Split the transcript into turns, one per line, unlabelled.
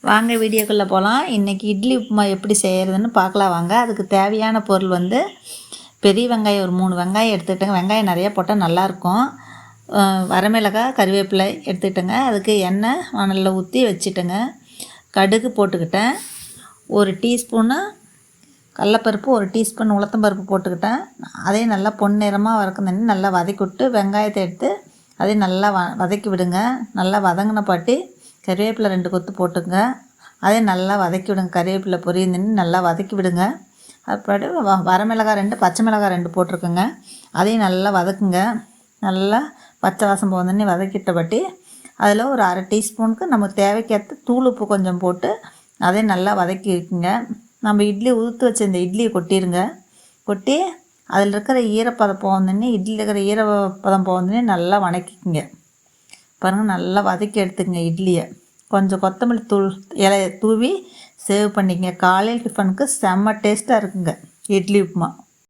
வாங்க வீடியோக்குள்ளே போகலாம். இன்றைக்கி இட்லி உப்புமா எப்படி செய்கிறதுன்னு பார்க்கலாம் வாங்க. அதுக்கு தேவையான பொருள் வந்து பெரிய வெங்காயம் ஒரு 3 வெங்காயம் எடுத்துக்கிட்டேங்க. வெங்காயம் நிறையா போட்டால் நல்லாயிருக்கும். வரமிளகாய், கருவேப்பிலை எடுத்துக்கிட்டேங்க. அதுக்கு எண்ணெய் வானலில் ஊற்றி வச்சுட்டேங்க. கடுகு போட்டுக்கிட்டேன். 1 டீஸ்பூனு கடலப்பருப்பு, 1 டீஸ்பூன் உளுத்தம்பருப்பு போட்டுக்கிட்டேன். அதையும் நல்லா பொன்னிறமாக வதக்கணும். நல்லா வதக்கி விட்டு வெங்காயத்தை எடுத்து அதையும் நல்லா வதக்கி விடுங்க. நல்லா வதங்கின பாட்டி கருவேப்பிலை 2 கொத்து போட்டுங்க. அதையும் நல்லா வதக்கி விடுங்க. கருவேப்பிலை பொரியுதுன்னு நல்லா வதக்கி விடுங்க. அப்புறம் வரமிளகாய் 2, பச்சை மிளகாய் 2 போட்டிருக்குங்க. அதையும் நல்லா வதக்குங்க. நல்லா பச்சை வாசம் போந்தோடனே வதக்கிட்ட பாட்டி அதில் ஒரு 1/2 டீஸ்பூனுக்கு நமக்கு தேவைக்கேற்ற தூள் உப்பு கொஞ்சம் போட்டு அதையும் நல்லா வதக்கி இருக்குங்க. நம்ம இட்லி உதுத்து வச்ச இந்த இட்லியை கொட்டிடுங்க. கொட்டி அதில் இருக்கிற ஈரப்பதம் போந்தோடனே இட்லியில் இருக்கிற ஈரப்பதம் போந்தோடனே நல்லா வதக்கிக்குங்க. பாருங்கள், நல்லா வதக்கி எடுத்துக்கங்க இட்லியை. கொஞ்சம் கொத்தமல்லி இலையை தூவி சேவ் பண்ணிக்கங்க. காலையில் டிஃபனுக்கு செம்ம டேஸ்ட்டாக இருக்குங்க இட்லி உப்புமா.